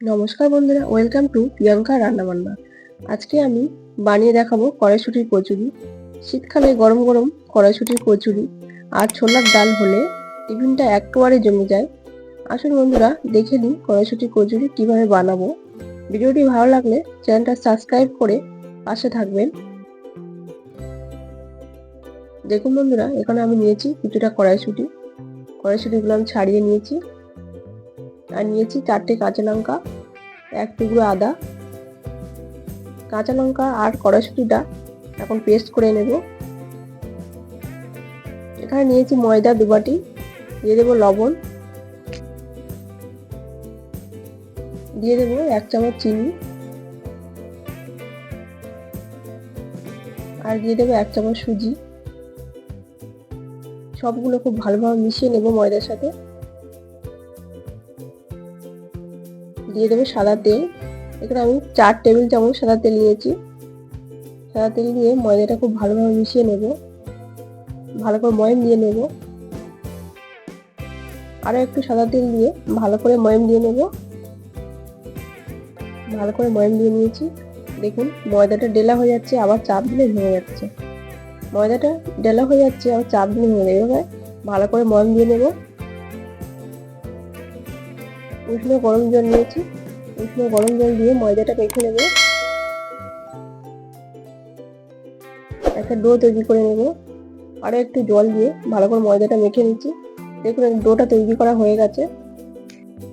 নমস্কার বন্ধুরা, welcome to Priyanka রান্নাবান্না। আজকে আমি বানিয়ে দেখাবো কড়াইশুঁটির কচুরি। শীতকালে গরম গরম কড়াইশুঁটির কচুরি আর ছোলার ডাল হলে টিফিনটা একেবারে জমে যায়। আসুন বন্ধুরা, দেখে নিই কড়াইশুঁটির কচুরি কিভাবে বানাবো। ভিডিওটি ভালো লাগলে চ্যানেলটা সাবস্ক্রাইব করে পাশে থাকবেন। দেখুন বন্ধুরা, এখানে আমি নিয়েছি কিছুটা কড়াইশুঁটিগুলো আমি ছাড়িয়ে নিয়েছি। আর নিয়েছি 4টে কাঁচা লঙ্কা, 1 টুকরো আদা। কাঁচা লঙ্কা আর কড়াইশুঁটিটা এখন পেস্ট করে নেব। এখানে নিয়েছি ময়দা 2 বাটি, দিয়ে দেবো লবণ, দিয়ে দেবো 1 চামচ চিনি, আর দিয়ে দেবো 1 চামচ সুজি। সবগুলো খুব ভালোভাবে মিশিয়ে নেব ময়দার সাথে। দিয়ে দেবো সাদা তেল। এখানে আমি 4 টেবিল চামচ সাদা তেল নিয়েছি। সাদা তেল দিয়ে ময়দাটা খুব ভালোভাবে মিশিয়ে নেব, ভালো করে ময়াম দিয়ে নেব। আরও একটু সাদা তেল দিয়ে ভালো করে ময়াম দিয়ে নেব। ভালো করে ময়াম দিয়ে নিয়েছি। দেখুন ময়দাটা ডেলা হয়ে যাচ্ছে, আবার চাপ দিলে ভেঙে যাচ্ছে। ময়দাটা ডেলা হয়ে যাচ্ছে, আবার চাপ দিলে ভেঙে যাবে। এভাবে ভালো করে ময়াম দিয়ে নেব। উষ্ণ গরম জল নিয়েছি, উষ্ণ গরম জল দিয়ে ময়দাটা মেখে নেব। একটা ডো তৈরি করে নেব। আরও একটু জল দিয়ে ভালো করে ময়দাটা মেখে নিচ্ছি। দেখুন ডোটা তৈরি করা হয়ে গেছে।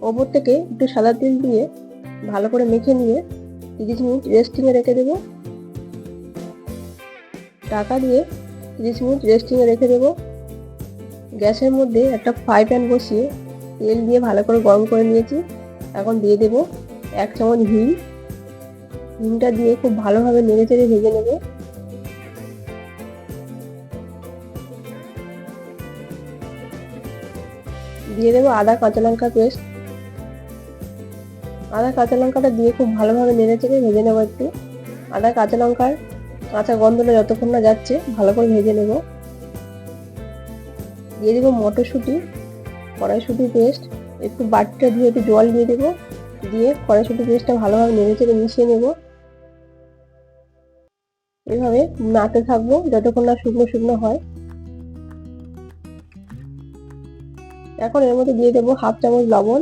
ওপর থেকে একটু সাদা তেল দিয়ে ভালো করে মেখে নিয়ে 30 মিনিট রেস্টিংয়ে রেখে দেব। ঢাকা দিয়ে 30 মিনিট রেস্টিংয়ে রেখে দেব। গ্যাসের মধ্যে একটা ফ্রাই প্যান বসিয়ে তেল দিয়ে ভালো করে গরম করে নিয়েছি। এখন দিয়ে দেব 1 চামচ হিং। হিংটা দিয়ে খুব ভালোভাবে নেড়ে চেড়ে ভেজে নেব। দিয়ে দেবো আদা কাঁচা লঙ্কা পেস্ট। আদা কাঁচা লঙ্কাটা দিয়ে খুব ভালোভাবে নেড়ে চেড়ে ভেজে নেব। একটু আদা কাঁচা লঙ্কার কাঁচা গন্ধটা যতক্ষণ না যাচ্ছে ভালো করে ভেজে নেব। দিয়ে দেবো মটরশুঁটি, কড়াইশুঁটি পেস্ট। একটু বাটিটা ধুয়ে একটু জল দিয়ে দেবো, দিয়ে কড়াইশুঁটি পেস্টটা ভালোভাবে নেড়ে চেড়ে মিশিয়ে নেব। এভাবে নাড়তে থাকবো যতক্ষণ না শুকনো শুকনো হয়। এখন এর মধ্যে দিয়ে দেবো 1/2 চামচ লবণ,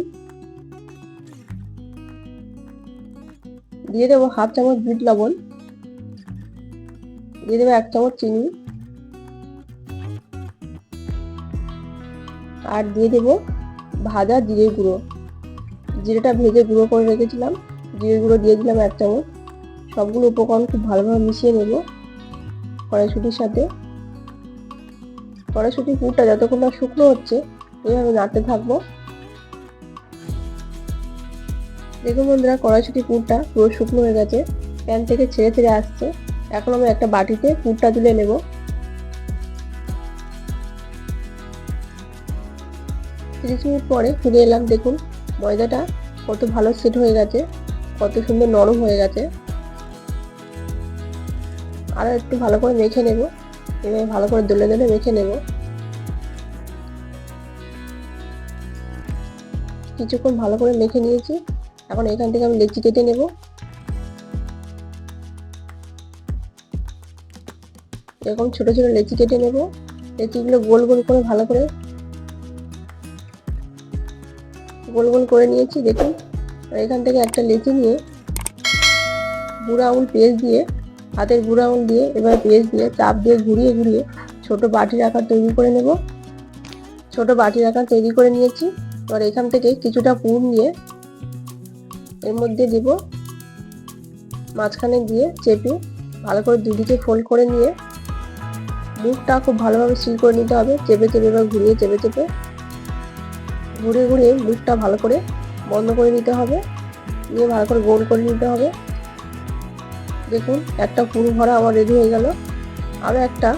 দিয়ে দেবো 1/2 চামচ বিট লবণ, দিয়ে দেবো 1 চামচ চিনি, আর দিয়ে দেবো ভাজা জিরে গুঁড়ো। জিরেটা ভেজে গুঁড়ো করে রেখেছিলাম, জিরে গুঁড়ো দিয়ে দিলাম 1 চামচ। সবগুলো উপকরণ খুব ভালোভাবে মিশিয়ে নেব কড়াইশুঁটির সাথে। কড়াইশুঁটির পুরটা যতক্ষণ না শুকনো হচ্ছে এইভাবে নাড়তে থাকবো। দেখুন বন্ধুরা, কড়াইশুঁটির পুরটা পুরো শুকনো হয়ে গেছে, প্যান থেকে ছেড়ে ছেড়ে আসছে। এখন আমি একটা বাটিতে পুরটা তুলে নেব। 30 মিনিট পরে ফিরে এলাম। দেখুন ময়দাটা কত ভালো সেট হয়ে গেছে, কত সুন্দর নরম হয়ে গেছে। আরও একটু ভালো করে মেখে নেব। এভাবে ভালো করে দলে দলে মেখে নেব। কিছুক্ষণ ভালো করে মেখে নিয়েছি। এখন এখান থেকে আমি লেচি কেটে নেব। এরকম ছোট ছোট লেচি কেটে নেব। লেচিগুলো গোল গোল করে ভালো করে গোল গোল করে নিয়েছি। দেখুন এখান থেকে একটা লেচি নিয়ে বুড়ো আঙুল পেঁচ দিয়ে, হাতের বুড়ো আঙুল দিয়ে এবার পেঁচ দিয়ে চাপ দিয়ে ঘুরিয়ে ঘুরিয়ে ছোট বাটির আকার তৈরি করে নেব। ছোট বাটির আকার তৈরি করে নিয়েছি। এবার এখান থেকে কিছুটা পুর নিয়ে এর মধ্যে দেব, মাঝখানে দিয়ে চেপে ভালো করে দুদিকে ফোল্ড করে নিয়ে মুখটা খুব ভালোভাবে সিল করে নিতে হবে। চেপে চেপে এবার ঘুরিয়ে চেপে চেপে ঘুরিয়ে ঘুরিয়ে মুখটা ভালো করে বন্ধ করে নিতে হবে, নিয়ে ভালো করে গোল করে নিতে হবে। দেখুন একটা পুর ভরা আমার রেডি হয়ে গেল। আরও একটা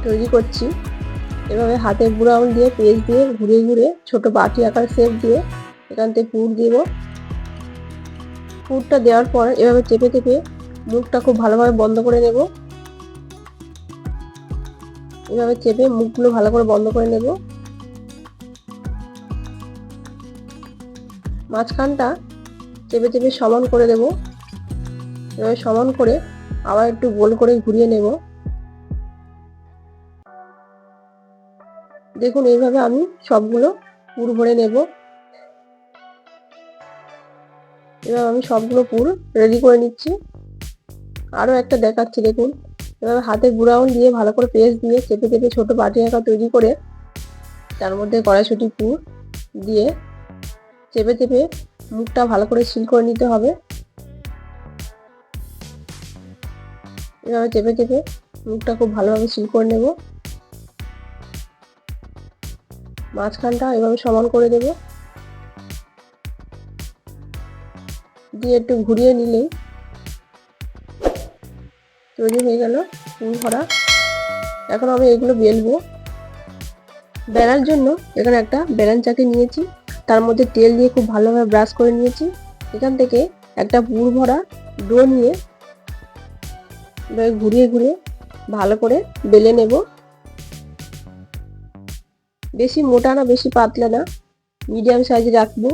তৈরি করছি। এভাবে হাতের বুড়ো আঙুল দিয়ে পেঁচ দিয়ে ঘুরিয়ে ঘুরিয়ে ছোট বাটি আকার শেপ দিয়ে এখান থেকে পুর দিব। পুরটা দেওয়ার পর এভাবে চেপে চেপে মুখটা খুব ভালোভাবে বন্ধ করে নেব। এভাবে চেপে মুখগুলো ভালো করে বন্ধ করে নেব। মাঝখানটা চেপে চেপে সমান করে দেব। এবার সমান করে আবার একটু গোল করে ঘুরিয়ে নেব। দেখুন এইভাবে আমি সবগুলো পুর ভরে নেব। এবার আমি সবগুলো পুর রেডি করে নিচ্ছি। আরও একটা দেখাচ্ছি দেখুন। এবার হাতে গুঁড়া আঙুল দিয়ে ভালো করে পেস্ট দিয়ে চেপে চেপে ছোট বাটি আঁকা তৈরি করে তার মধ্যে কড়াইশুঁটি পুর দিয়ে চেপে চেপে মুখটা ভালো করে সিল করে নিতে হবে। এভাবে চেপে চেপে মুখটা খুব ভালোভাবে সিল করে নেব। মাঝখানটা এভাবে সমান করে দেব, দিয়ে একটু ঘুরিয়ে নিলেই তৈরি হয়ে গেল পুর ভরা। এখন আমি এগুলো বেলবো। বেলার জন্য এখানে একটা বেলন চাকি নিয়েছি, তার মধ্যে তেল দিয়ে খুব ভালোভাবে ব্রাশ করে নিয়েছি। এখান থেকে একটা পুর ভরা ডো নিয়ে ঘুরিয়ে ঘুরিয়ে ভালো করে বেলে নেব। বেশি মোটা না বেশি পাতলা না, মিডিয়াম সাইজে রাখবো।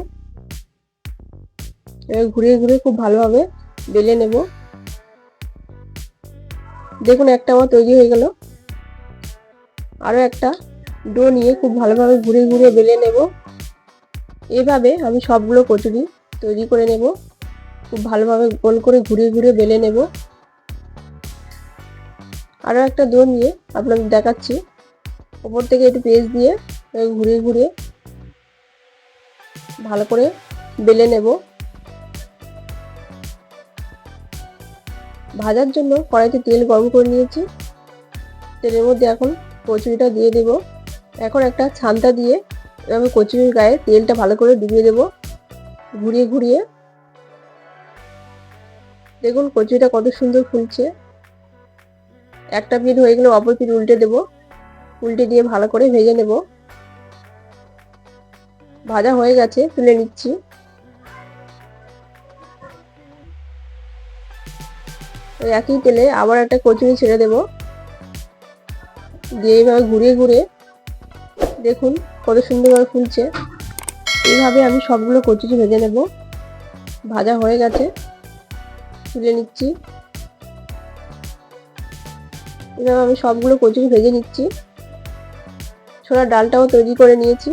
এবার ঘুরিয়ে ঘুরিয়ে খুব ভালোভাবে বেলে নেব। দেখুন একটা আমার তৈরি হয়ে গেল। আরও একটা ডো নিয়ে খুব ভালোভাবে ঘুরিয়ে ঘুরিয়ে বেলে নেব। এভাবে আমি সবগুলো কচুরি তৈরি করে নেব। খুব ভালোভাবে গোল করে ঘুরিয়ে ঘুরিয়ে বেলে নেব। আরও একটা ডো নিয়ে আপনাদের দেখাচ্ছি। ওপর থেকে একটু পেস্ট দিয়ে ঘুরিয়ে ঘুরিয়ে ভালো করে বেলে নেব। ভাজার জন্য কড়াইতে তেল গরম করে নিয়েছি। তেলের মধ্যে এখন কচুরিটা দিয়ে দেব। এখন একটা ছান্তা দিয়ে এভাবে কচুরির গায়ে তেলটা ভালো করে ডুবিয়ে দেব, ঘুরিয়ে ঘুরিয়ে। দেখুন কচুরিটা কত সুন্দর ফুলছে। একটা পিঠ হয়ে গেলে অপর পিঠ উল্টে দেব, উল্টে দিয়ে ভালো করে ভেজে নেব। ভাজা হয়ে গেছে, তুলে নিচ্ছি। একই তেলে আবার একটা কচুরি ছেড়ে দেব, দিয়ে এইভাবে ঘুরিয়ে ঘুরিয়ে দেখুন কত সুন্দরভাবে ফুলছে। এইভাবে আমি সবগুলো কচুরি ভেজে নেব। ভাজা হয়ে গেছে, তুলে নিচ্ছি। এভাবে আমি সবগুলো কচুরি ভেজে নিচ্ছি। ছোলার ডালটাও তৈরি করে নিয়েছি।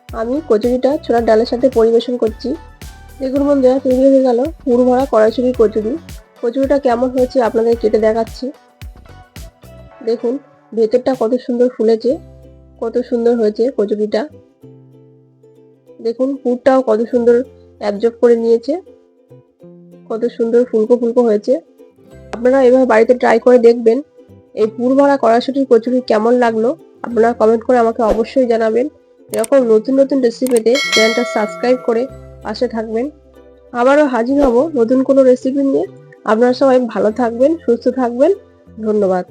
আমি কচুরিটা ছোলার ডালের সাথে পরিবেশন করছি। দেখুন বন্ধুরা, তৈরি হয়ে গেল পুর ভরা কড়াইশুঁটির কচুরি। কচুরিটা কেমন হয়েছে আপনাদের কেটে দেখাচ্ছি। দেখুন ভেতরটা কত সুন্দর ফুলেছে, কত সুন্দর হয়েছে কচুরিটা। দেখুন পুরটাও কত সুন্দর অ্যাবজর্ব করে নিয়েছে, কত সুন্দর ফুলকো ফুলকো হয়েছে। আপনারা এভাবে বাড়িতে ট্রাই করে দেখবেন। এই পুর ভরা কড়াইশুঁটির কচুরি কেমন লাগলো আপনারা কমেন্ট করে আমাকে অবশ্যই জানাবেন। এরকম নতুন নতুন রেসিপিতে চ্যানেলটা সাবস্ক্রাইব করে পাশে থাকবেন। আবারও হাজির হব নতুন কোনো রেসিপি নিয়ে। আপনারা সবাই ভালো থাকবেন, সুস্থ থাকবেন। ধন্যবাদ।